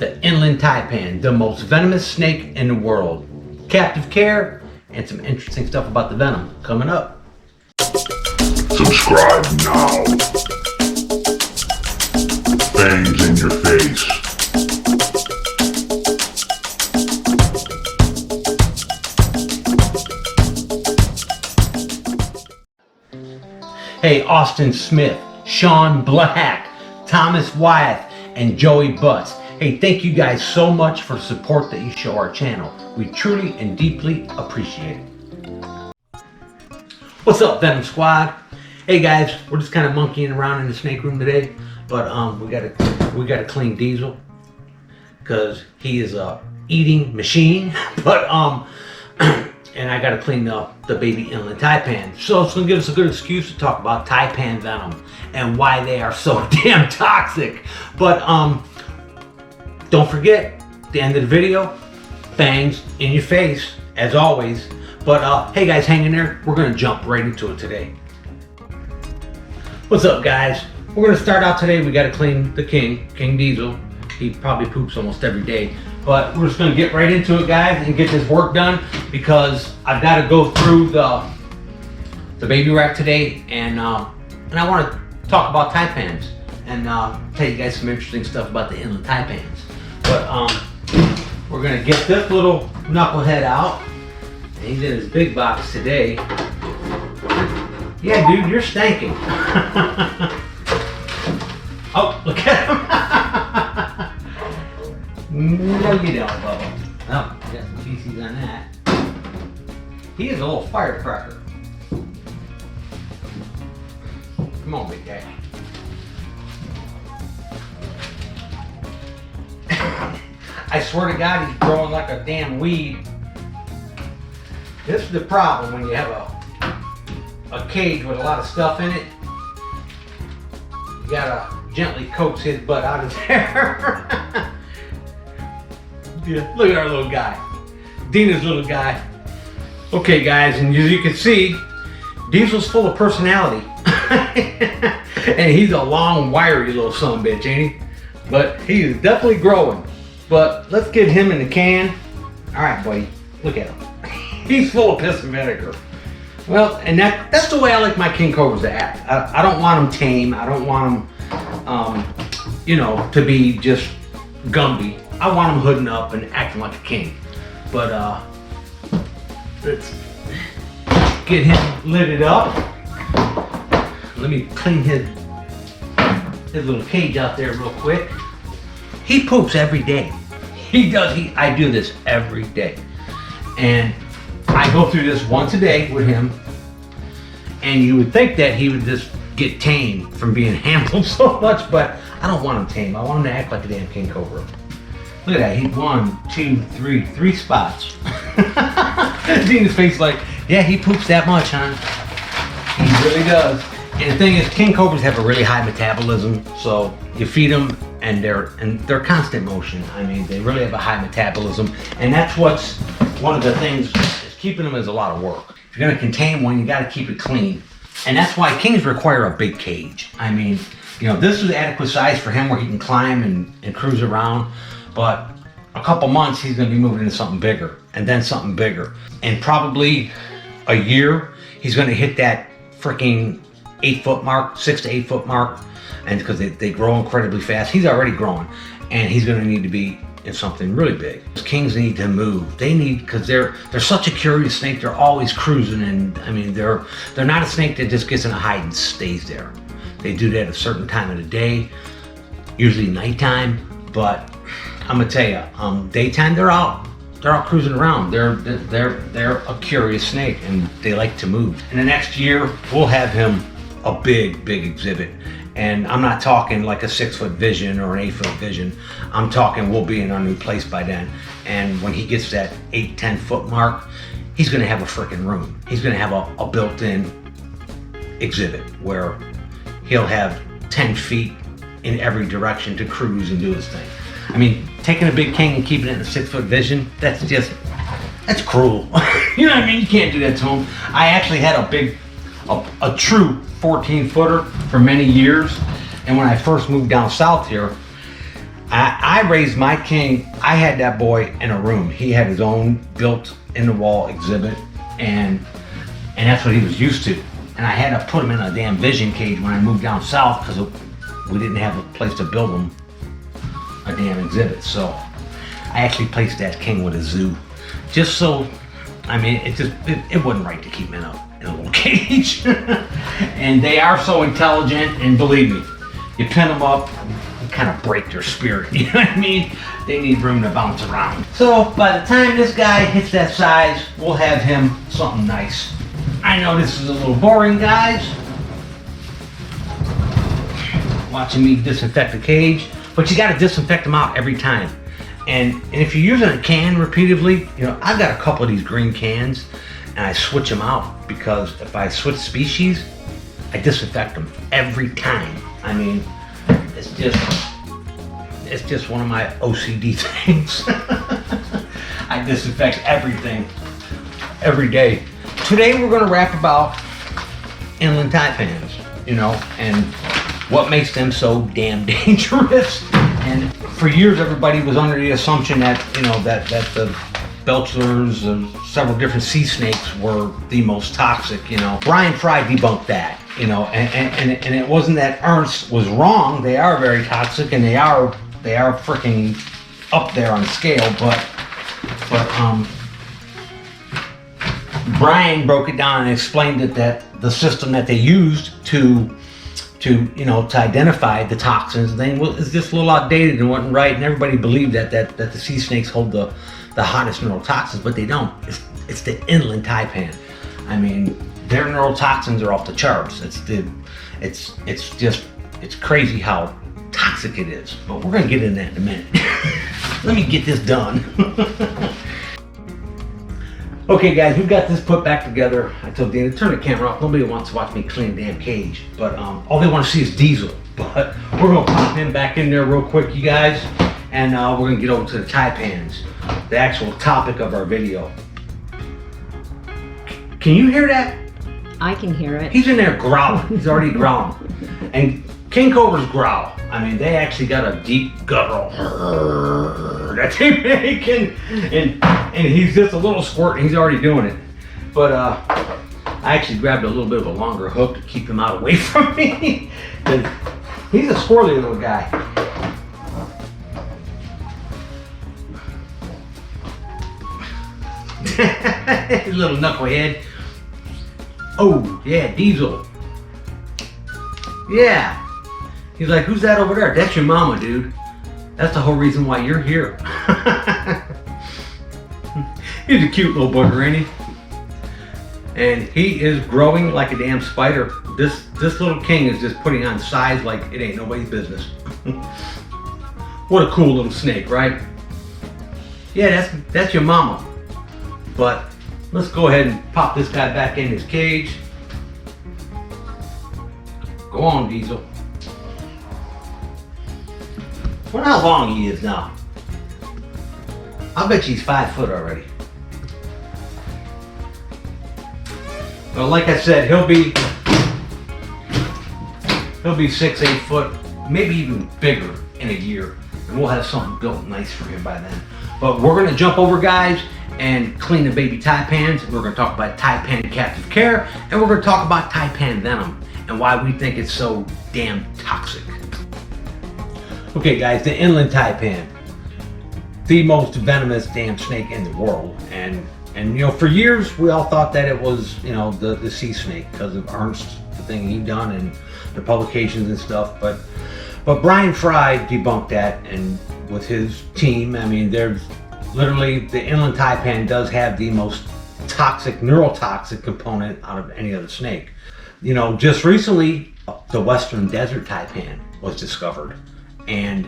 the Inland Taipan, the most venomous snake in the world. Captive care and some interesting stuff about the venom coming up. Subscribe now. Fangs in your face. Hey, Austin Smith, Sean Black, Thomas Wyeth, and Joey Butts. Hey, thank you guys so much for the support that you show our channel. We truly and deeply appreciate it. What's up, Venom Squad? Hey guys, we're just kind of monkeying around in the snake room today, but we gotta clean Diesel because he is a eating machine. But and I gotta clean the baby Inland Taipan. So it's gonna give us a good excuse to talk about Taipan venom and why they are so damn toxic. But don't forget, at the end of the video, fangs in your face, as always. But hey guys, hang in there. We're gonna jump right into it today. What's up, guys? We're gonna start out today. We gotta clean the King Diesel. He probably poops almost every day. But we're just gonna get right into it, guys, and get this work done because I've got to go through the baby rack today, and I want to talk about Taipans and tell you guys some interesting stuff about the Inland Taipans. But we're gonna get this little knucklehead out. And he's in his big box today. Yeah, dude, you're stinking. Oh, look at him. No, you don't, Bubba. Oh, got some feces on that. He is a little firecracker. Come on, big guy. I swear to God, he's growing like a damn weed. This is the problem when you have a cage with a lot of stuff in it. You gotta gently coax his butt out of there. Yeah, look at our little guy. Dina's little guy. Okay, guys, and as you can see, Diesel's full of personality. And he's a long, wiry little son of a bitch, ain't he? But he is definitely growing. But let's get him in the can. All right, buddy, look at him. He's full of piss and vinegar. Well, and that's the way I like my King Cobras to act. I don't want them tame. I don't want them, you know, to be just Gumby. I want him hooding up and acting like a king. But let's get him lidded up. Let me clean his little cage out there real quick. He poops every day. He does. I do this every day. And I go through this once a day with him. And you would think that he would just get tame from being handled so much, but I don't want him tame. I want him to act like a damn King Cobra. Look at that, he 1, 2, 3 spots. Dina's face like, yeah, he poops that much, huh? He really does. And the thing is, King Cobras have a really high metabolism, so you feed them and they're constant motion. I mean, they really have a high metabolism, and that's what's one of the things is keeping them is a lot of work. If you're gonna contain one, you gotta keep it clean. And that's why Kings require a big cage. I mean, you know, this is adequate size for him where he can climb and cruise around. But a couple months, he's going to be moving into something bigger, and then something bigger. And probably a year, he's going to hit that freaking 8-foot mark, 6 to 8 foot mark. And because they grow incredibly fast, he's already growing, and he's going to need to be in something really big. Kings need to move. They need, because they're such a curious snake. They're always cruising, and I mean, they're not a snake that just gets in a hide and stays there. They do that at a certain time of the day, usually nighttime. But I'm gonna tell you, daytime they're out cruising around. They're a curious snake, and they like to move. In the next year, we'll have him a big exhibit, and I'm not talking like a 6-foot vision or an 8-foot vision. I'm talking we'll be in our new place by then, and when he gets that 8-10 foot mark, he's gonna have a freaking room. He's gonna have a built-in exhibit where he'll have 10 feet in every direction to cruise and do his thing. I mean, taking a big king and keeping it in a 6-foot vision, that's cruel. You know what I mean? You can't do that to him. I actually had a true 14-footer for many years, and when I first moved down south here, I raised my king. I had that boy in a room. He had his own built in the wall exhibit, and that's what he was used to. And I had to put him in a damn vision cage when I moved down south because we didn't have a place to build him a damn exhibit. So I actually placed that king with a zoo, just so. I mean, it wasn't right to keep him in a little cage. And they are so intelligent, and believe me, you pin them up, you kind of break their spirit. You know what I mean? They need room to bounce around. So by the time this guy hits that size, we'll have him something nice. I know this is a little boring, guys, watching me disinfect the cage, but you got to disinfect them out every time. And if you're using a can repeatedly, you know, I've got a couple of these green cans and I switch them out because if I switch species, I disinfect them every time. I mean, it's just one of my OCD things. I disinfect everything every day. Today we're going to rap about Inland Taipans, you know, and what makes them so damn dangerous. And for years, everybody was under the assumption that, you know, that the belchers and several different sea snakes were the most toxic, you know. Brian Fry debunked that, you know, and it wasn't that Ernst was wrong. They are very toxic, and they are freaking up there on scale, but Brian broke it down and explained that the system that they used to identify the toxins thing is just a little outdated and wasn't right, and everybody believed that the sea snakes hold the hottest neurotoxins, but they don't. It's the Inland Taipan. I mean, their neurotoxins are off the charts. It's crazy how toxic it is. But we're gonna get into that in a minute. Let me get this done. Okay guys, we've got this put back together. I told Dana, turn the camera off. Nobody wants to watch me clean the damn cage. But all they want to see is Diesel. But we're going to pop him back in there real quick, you guys. And we're going to get over to the Taipans, the actual topic of our video. Can you hear that? I can hear it. He's in there growling. He's already growling. And King Cobra's growl. I mean, they actually got a deep guttural that they make, and he's just a little squirt, and he's already doing it. But I actually grabbed a little bit of a longer hook to keep him out away from me. He's a squirrely little guy. His little knucklehead. Oh, yeah, Diesel. Yeah. He's like, who's that over there? That's your mama, dude. That's the whole reason why you're here. He's a cute little booger, ain't he? And he is growing like a damn spider. This little king is just putting on size like it ain't nobody's business. What a cool little snake, right? Yeah, that's your mama. But let's go ahead and pop this guy back in his cage. Go on, Diesel. I wonder how long he is now. I bet you he's 5 foot already. Well, like I said, he'll be 6, 8 foot, maybe even bigger in a year, and we'll have something built nice for him by then. But we're gonna jump over, guys, and clean the baby Taipans. We're gonna talk about Taipan captive care, and we're gonna talk about Taipan venom and why we think it's so damn toxic. Okay guys, the Inland Taipan, the most venomous damn snake in the world, and you know, for years we all thought that it was, you know, the sea snake because of Ernst, the thing he done and the publications and stuff, but Brian Fry debunked that, and with his team, I mean, there's literally, the Inland Taipan does have the most toxic, neurotoxic component out of any other snake. You know, just recently the Western Desert Taipan was discovered, and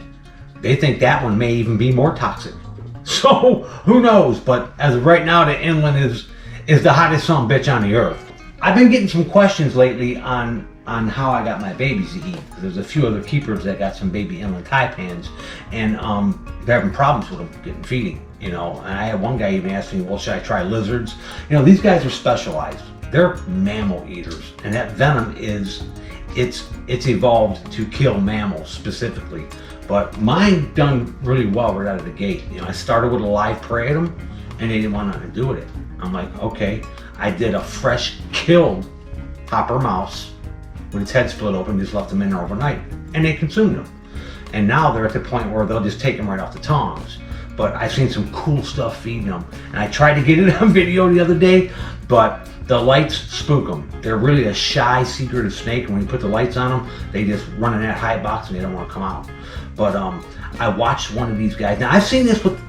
they think that one may even be more toxic. So who knows? But as of right now, the Inland is the hottest son of a bitch on the earth. I've been getting some questions lately on how I got my babies to eat. There's a few other keepers that got some baby Inland Taipans, and they're having problems with them getting feeding. You know, and I had one guy even ask me, well, should I try lizards? You know, these guys are specialized. They're mammal eaters, and that venom it's evolved to kill mammals specifically. But mine done really well right out of the gate. You know, I started with a live prey at them, and they didn't want nothing to do with it. I'm like, okay. I did a fresh killed hopper mouse with its head split open, just left them in there overnight, and they consumed them. And now they're at the point where they'll just take them right off the tongs. But I've seen some cool stuff feeding them, and I tried to get it on video the other day, but the lights spook them. They're really a shy, secretive snake, and when you put the lights on them, they just run in that high box and they don't want to come out. But I watched one of these guys. Now I've seen this with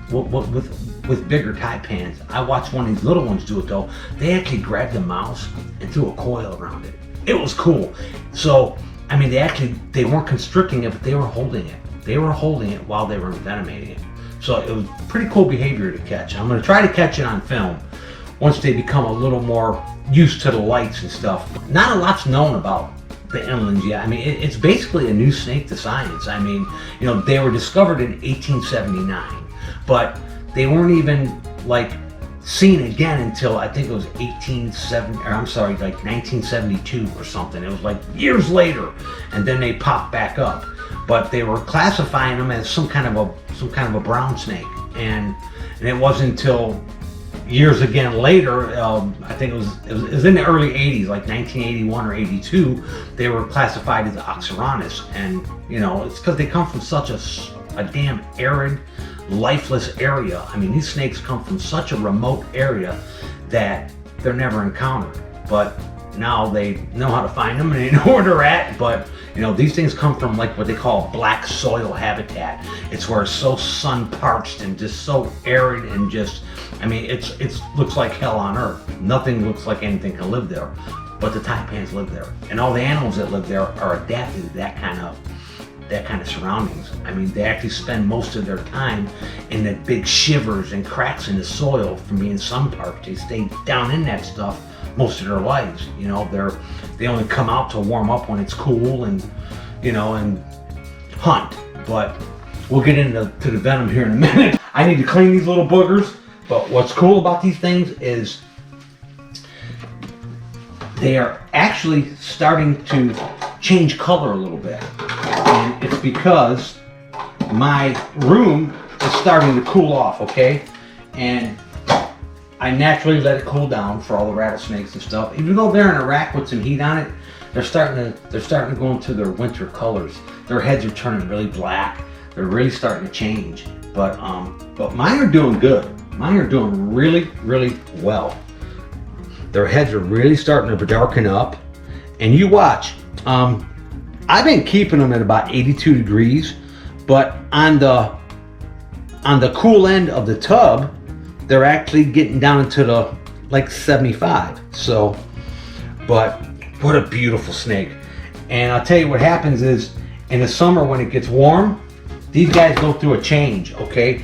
bigger Taipans. I watched one of these little ones do it though. They actually grabbed the mouse and threw a coil around it. It was cool. So I mean, they weren't constricting it, but they were holding it. They were holding it while they were envenomating it. So it was pretty cool behavior to catch. I'm going to try to catch it on film once they become a little more used to the lights and stuff. Not a lot's known about the inlands yet. I mean, it's basically a new snake to science. I mean, you know, they were discovered in 1879, but they weren't even like seen again until I think it was 1972 or something. It was like years later, and then they popped back up. But they were classifying them as some kind of a brown snake, and it wasn't until years again later, I think it was in the early 80s, like 1981 or 82, they were classified as Oxyranus. And you know, it's because they come from such a damn arid, lifeless area. I mean, these snakes come from such a remote area that they're never encountered. But now they know how to find them and they know where they're at. But you know, these things come from like what they call black soil habitat. It's where it's so sun parched and just so arid and just, I mean, it looks like hell on earth. Nothing looks like anything can live there, but the Taipans live there, and all the animals that live there are adapted to that kind of surroundings. I mean, they actually spend most of their time in the big shivers and cracks in the soil from being sun parched. They stay down in that stuff most of their lives. You know, they only come out to warm up when it's cool and, you know, and hunt. But we'll get into the venom here in a minute. I need to clean these little boogers. But what's cool about these things is they are actually starting to change color a little bit. And it's because my room is starting to cool off, okay? And I naturally let it cool down for all the rattlesnakes and stuff. Even though they're in a rack with some heat on it, they're starting to go into their winter colors. Their heads are turning really black. They're really starting to change. But mine are doing good. Mine are doing really, really well. Their heads are really starting to darken up. And you watch. I've been keeping them at about 82 degrees, but on the cool end of the tub, they're actually getting down into the like 75. So, but what a beautiful snake. And I'll tell you what happens is in the summer when it gets warm, these guys go through a change, okay?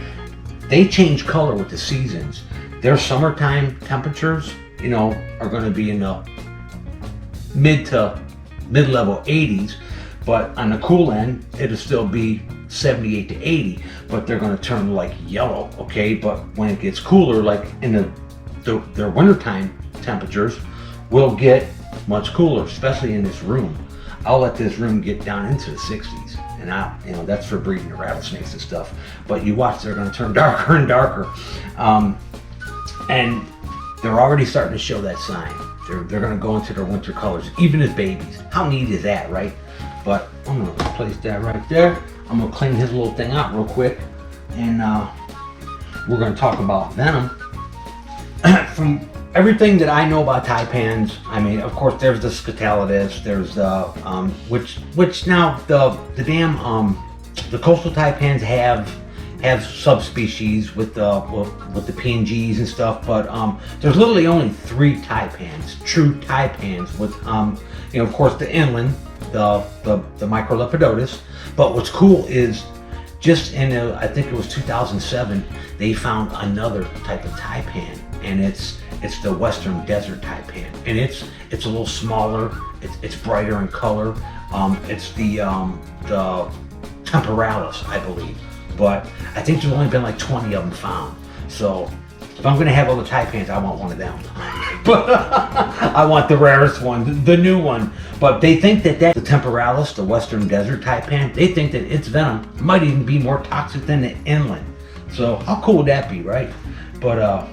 They change color with the seasons. Their summertime temperatures, you know, are going to be in the mid-level 80s, but on the cool end, it'll still be 78 to 80, but they're going to turn like yellow, okay? But when it gets cooler, like in their wintertime temperatures will get much cooler, especially in this room. I'll let this room get down into the 60s, and you know, that's for breeding the rattlesnakes and stuff. But you watch, they're going to turn darker and darker, and they're already starting to show that sign. They're going to go into their winter colors, even as babies. How neat is that, right? But I'm going to place that right there. I'm going to clean his little thing out real quick, and we're going to talk about Venom. From everything that I know about Taipans, I mean, of course, there's the Scutellidus, there's the which now the coastal Taipans have subspecies with the PNGs and stuff, but there's literally only 3 Taipans, true Taipans, with you know, of course, the inland, the Microlepidotus. But what's cool is just in I think it was 2007, they found another type of Taipan, and it's the Western Desert Taipan, and it's a little smaller, it's brighter in color. It's the Temporalis, I believe, but I think there's only been like 20 of them found. So if I'm gonna have all the Taipans, I want one of them. But I want the rarest one, the new one. But they think that the temporalis, the western desert Taipan, they think that its venom might even be more toxic than the inland. So how cool would that be, right? But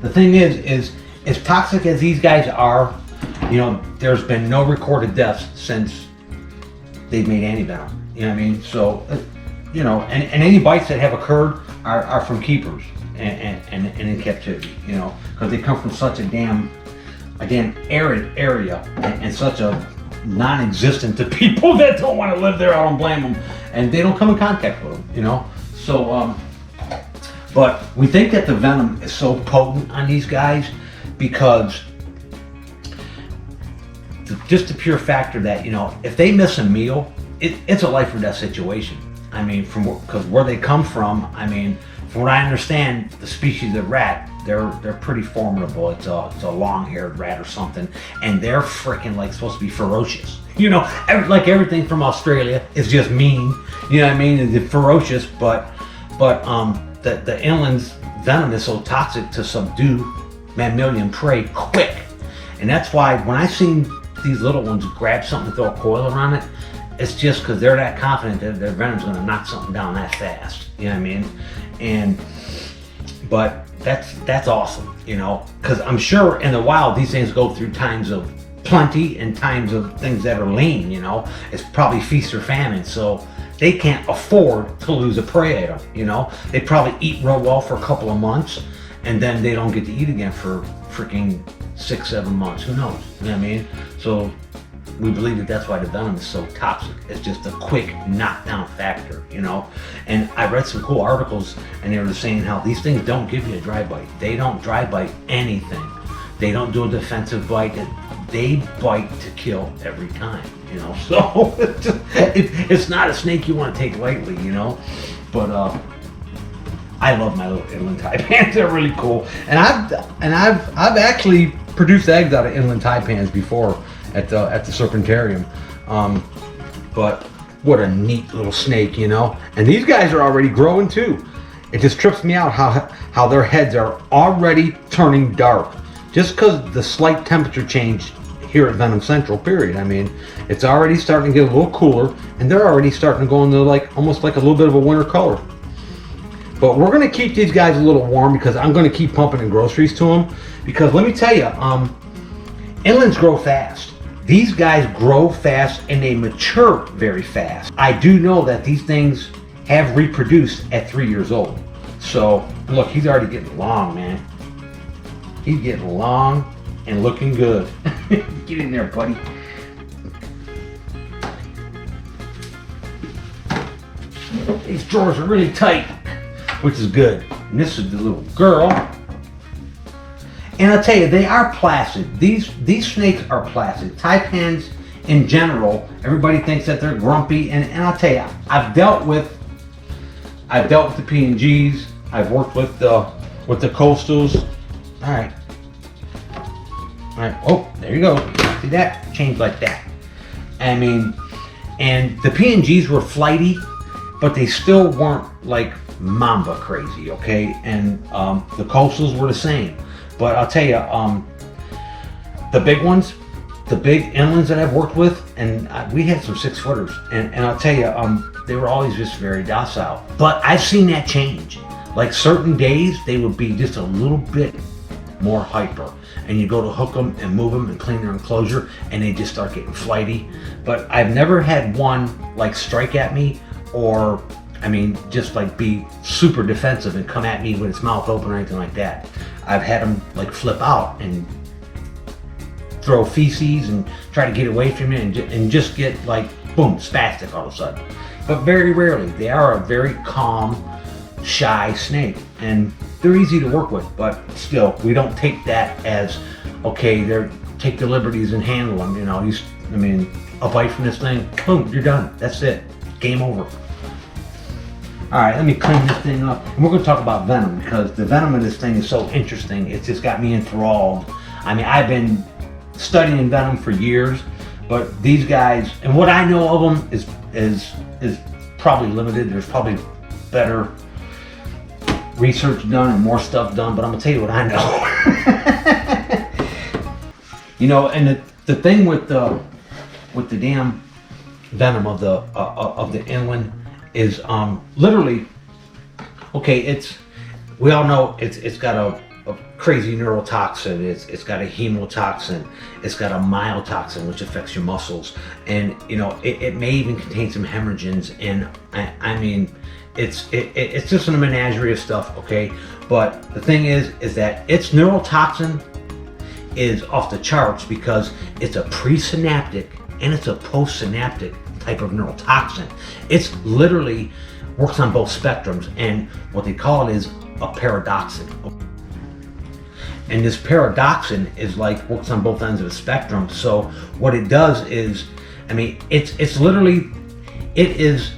the thing is as toxic as these guys are, you know, there's been no recorded deaths since they've made anti-venom. You know what I mean? So, you know, and any bites that have occurred are from keepers and in captivity, you know, because they come from such a damn arid area and such a non-existent to people that don't want to live there. I don't blame them, and they don't come in contact with them, you know. So, but we think that the venom is so potent on these guys because just the pure factor that, you know, if they miss a meal, it's a life or death situation. I mean, because where they come from, I mean, from what I understand, the species of rat, they're pretty formidable. It's a long-haired rat or something, and they're freaking like supposed to be ferocious. You know, like everything from Australia is just mean. You know what I mean? It's ferocious, but the inland's venom is so toxic to subdue mammalian prey quick, and that's why when I seen these little ones grab something, throw a coil around it, it's just because they're that confident that their venom's going to knock something down that fast. You know what I mean? But that's awesome, you know, because I'm sure in the wild these things go through times of plenty and times of things that are lean. You know, it's probably feast or famine, so they can't afford to lose a prey item. You know, they probably eat real well for a couple of months, and then they don't get to eat again for freaking 6-7 months. Who knows? You know what I mean? So we believe that that's why the venom is so toxic. It's just a quick knockdown factor, you know. And I read some cool articles, and they were saying how these things don't give you a dry bite. They don't dry bite anything. They don't do a defensive bite. They bite to kill every time, you know. So it's not a snake you want to take lightly, you know. But I love my little Inland Taipans. They're really cool. And I've actually produced eggs out of Inland Taipans before at the Serpentarium. But what a neat little snake, you know. And these guys are already growing too. It just trips me out how their heads are already turning dark. Just because the slight temperature change here at Venomcentral, period. I mean, it's already starting to get a little cooler, and they're already starting to go into almost like a little bit of a winter color. But we're going to keep these guys a little warm because I'm going to keep pumping in groceries to them. Because let me tell you, inlands grow fast. These guys grow fast and they mature very fast. I do know that these things have reproduced at 3 years old. So look, he's already getting long, man. He's getting long and looking good. Get in there, buddy. These drawers are really tight, which is good. And this is the little girl. And I'll tell you, they are placid. These snakes are placid. Taipans in general, everybody thinks that they're grumpy, and I'll tell you, I've dealt with the P&Gs. I've worked with the coastals. All right. Oh, there you go. See that? Changed like that. I mean, and the P&Gs were flighty, but they still weren't like mamba crazy, okay? And the coastals were the same. But I'll tell you, the big ones, the big inlands that I've worked with, and we had some 6-footers, and I'll tell you, they were always just very docile. But I've seen that change. Like certain days, they would be just a little bit more hyper, and you go to hook them and move them and clean their enclosure, and they just start getting flighty. But I've never had one like strike at me, or I mean, just like be super defensive and come at me with its mouth open or anything like that. I've had them like flip out and throw feces and try to get away from you and just get like, boom, spastic all of a sudden. But very rarely. They are a very calm, shy snake, and they're easy to work with, but still, we don't take that as, okay, take the liberties and handle them, you know. I mean, a bite from this thing, boom, you're done. That's it. Game over. All right, let me clean this thing up. And we're going to talk about venom, because the venom of this thing is so interesting. It's just got me enthralled. I mean, I've been studying venom for years, but these guys, and what I know of them is probably limited. There's probably better research done and more stuff done, but I'm gonna tell you what I know. You know, and the thing with the damn venom of the inland is literally, okay, we all know it's got a crazy neurotoxin, it's got a hemotoxin, it's got a myotoxin which affects your muscles, and you know it may even contain some hemorrhagens, and I mean it's just a menagerie of stuff, okay? But the thing is that its neurotoxin is off the charts because it's a presynaptic and it's a postsynaptic type of neurotoxin. It's literally works on both spectrums, and what they call it is a paradoxin. And this paradoxin is like works on both ends of the spectrum. So what it does is, I mean, it's literally, it is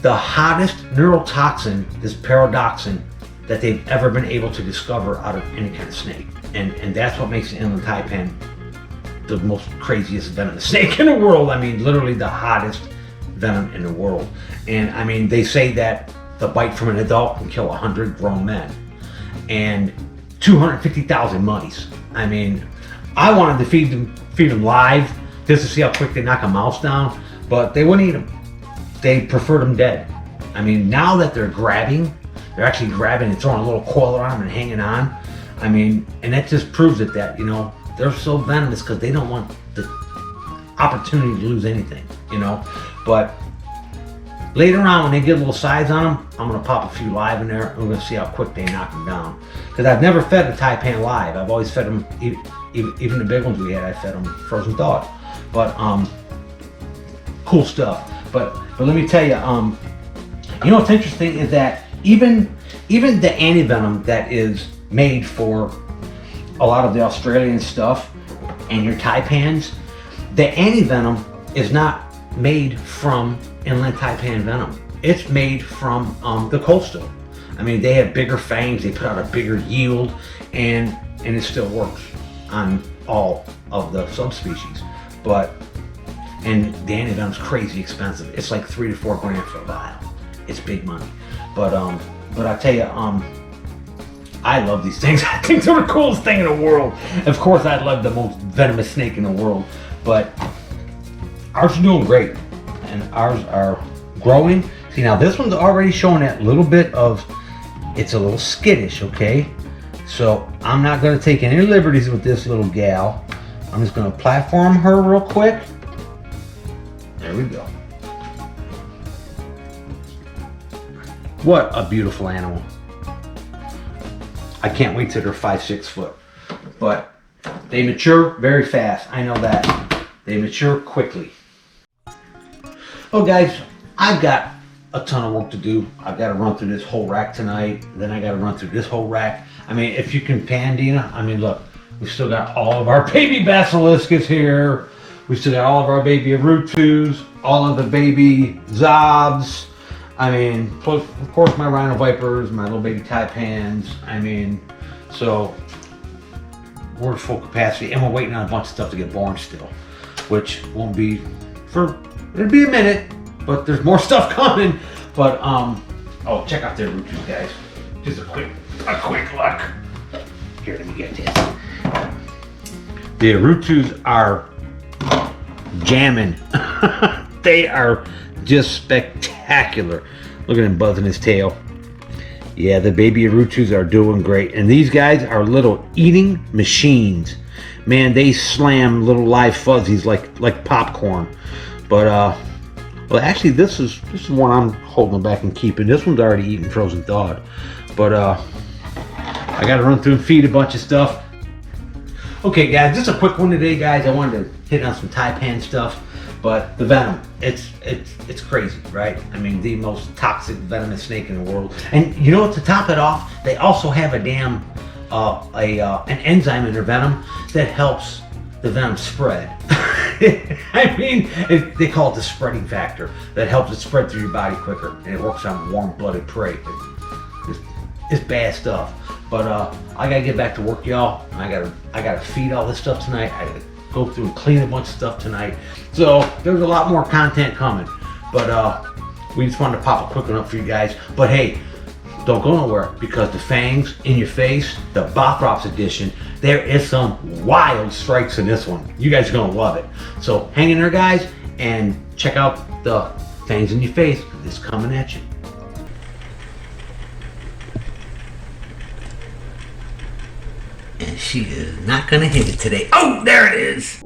the hottest neurotoxin, this paradoxin, that they've ever been able to discover out of any kind of snake. And that's what makes the Inland Taipan the most craziest venomous snake in the world. I mean, literally the hottest venom in the world. And I mean, they say that the bite from an adult can kill 100 grown men and 250,000 mice. I mean, I wanted to feed them live just to see how quick they knock a mouse down, but they wouldn't eat them. They preferred them dead. I mean, now that they're actually grabbing and throwing a little coil around them and hanging on. I mean, and that just proves it that, you know, they're so venomous because they don't want the opportunity to lose anything, you know. But later on, when they get a little size on them, I'm going to pop a few live in there, and we're going to see how quick they knock them down. Because I've never fed a Taipan live. I've always fed them, even the big ones we had, I fed them frozen thawed. But, cool stuff. But let me tell you, you know what's interesting is that even the antivenom that is made for a lot of the Australian stuff and your Taipans, the antivenom is not made from Inland Taipan venom. It's made from the coastal. I mean, they have bigger fangs, they put out a bigger yield, and it still works on all of the subspecies. And the antivenom's crazy expensive. It's like 3 to 4 grand for a vial. It's big money. But I tell you, I love these things. I think they're the coolest thing in the world. Of course, I love the most venomous snake in the world, but ours are doing great, and ours are growing. See, now this one's already showing that little bit of, it's a little skittish, okay? So I'm not gonna take any liberties with this little gal. I'm just gonna platform her real quick. There we go. What a beautiful animal. I can't wait till they're 5-6 foot. But they mature very fast. I know that. They mature quickly. Oh guys, I've got a ton of work to do. I've got to run through this whole rack tonight. Then I got to run through this whole rack. I mean, if you can pan, Dina, I mean, look, we still got all of our baby basiliscus here. We still got all of our baby arutus, all of the baby zobs. I mean, plus, of course, my rhino vipers, my little baby taipans. I mean, so we're at full capacity, and we're waiting on a bunch of stuff to get born still, which won't be it'll be a minute, but there's more stuff coming. But oh, check out the arutus, guys. Just a quick look. Here, let me get this. The arutus are jamming. They are just spectacular. Look at him buzzing his tail. Yeah, the baby arutus are doing great. And these guys are little eating machines. Man, they slam little live fuzzies like popcorn. But well, actually this is one I'm holding back and keeping. This one's already eaten frozen thawed. But I gotta run through and feed a bunch of stuff. Okay guys, just a quick one today, guys. I wanted to hit on some Taipan stuff. But the venom, it's crazy, right? I mean, the most toxic venomous snake in the world. And you know what, to top it off, they also have a damn, an enzyme in their venom that helps the venom spread. I mean, they call it the spreading factor that helps it spread through your body quicker, and it works on warm-blooded prey. It's bad stuff. But I gotta get back to work, y'all. I gotta feed all this stuff tonight. I gotta go through and clean a bunch of stuff tonight. So there's a lot more content coming. But we just wanted to pop a quick one up for you guys. But hey, don't go nowhere, because the Fangs in your face, the Bothrops edition, there is some wild strikes in this one. You guys are gonna love it. So hang in there, guys, and check out the Fangs in your face. It's coming at you. And she is not gonna hit it today. Oh, there it is.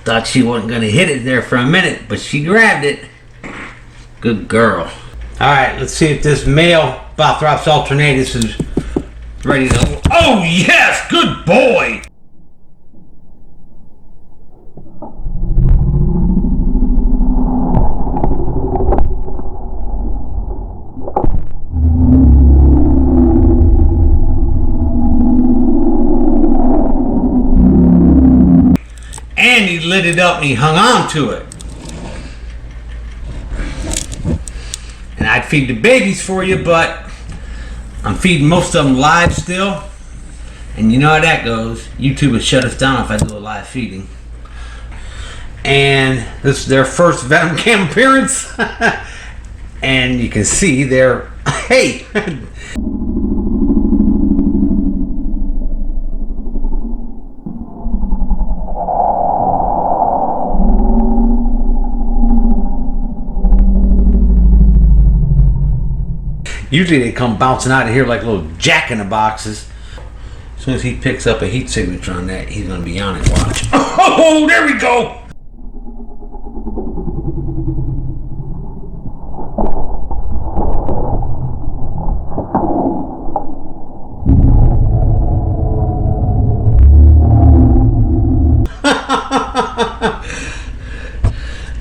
Thought she wasn't gonna hit it there for a minute, but she grabbed it. Good girl. All right, let's see if this male Bothrops alternatus is ready to. Oh yes, good boy. And he lit it up and he hung on to it. And I'd feed the babies for you, but I'm feeding most of them live still. And you know how that goes. YouTube will shut us down if I do a live feeding. And this is their first Venom cam appearance. And you can see they're, hey! Usually they come bouncing out of here like little jack-in-the-boxes. As soon as he picks up a heat signature on that, he's gonna be on it. Watch. Oh, there we go!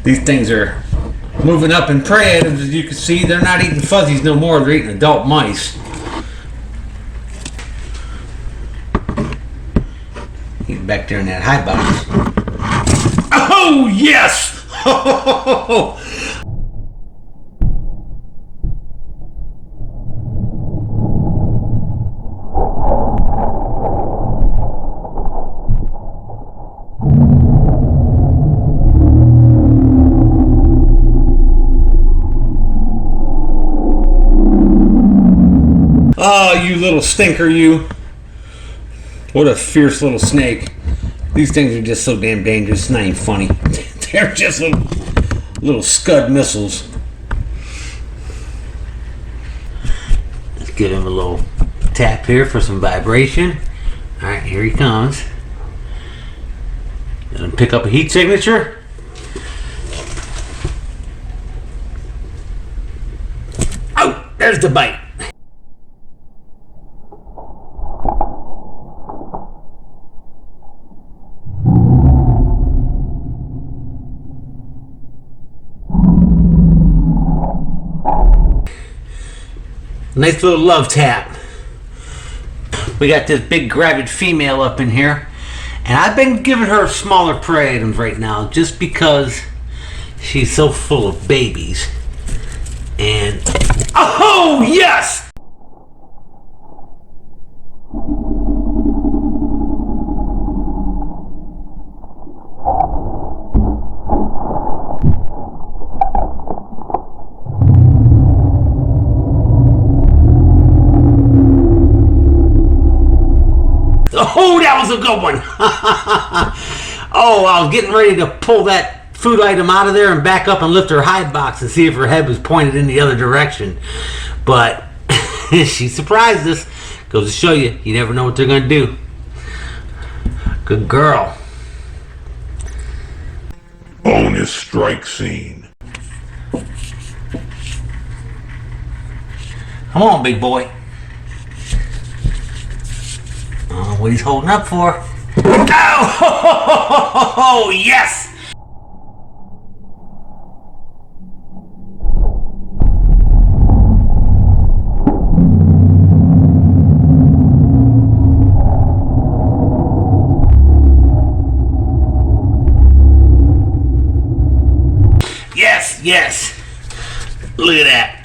These things are moving up in prey items, as you can see. They're not eating fuzzies no more, they're eating adult mice. He's back there in that high box. Oh, yes! Oh, you little stinker, you. What a fierce little snake. These things are just so damn dangerous, it's not even funny. They're just little scud missiles. Let's give him a little tap here for some vibration. Alright, here he comes. Let him pick up a heat signature. Oh, there's the bite. Nice little love tap. We got this big gravid female up in here, and I've been giving her smaller prey items right now just because she's so full of babies. And oh yes! Oh, that was a good one. Oh, I was getting ready to pull that food item out of there and back up and lift her hide box and see if her head was pointed in the other direction. But she surprised us. Goes to show you, you never know what they're going to do. Good girl. Bonus strike scene. Come on, big boy. What he's holding up for. Oh, yes! Yes, yes. Look at that.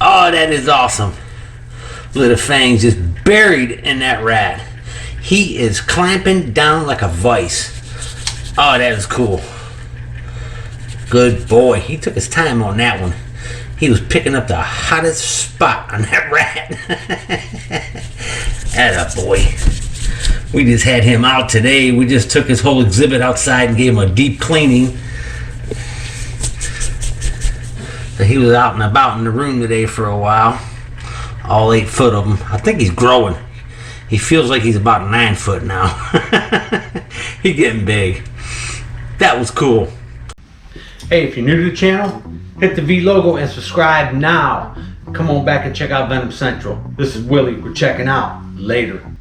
Oh, that is awesome. Look at the Fangs just buried in that rat. He is clamping down like a vice. Oh, that is cool. Good boy. He took his time on that one. He was picking up the hottest spot on that rat. Atta boy. We just had him out today. We just took his whole exhibit outside and gave him a deep cleaning. So he was out and about in the room today for a while. All 8 foot of him. I think he's growing. He feels like he's about 9 foot now. He's getting big. That was cool. Hey, if you're new to the channel, hit the V logo and subscribe now. Come on back and check out Venomcentral. This is Willie. We're checking out. Later.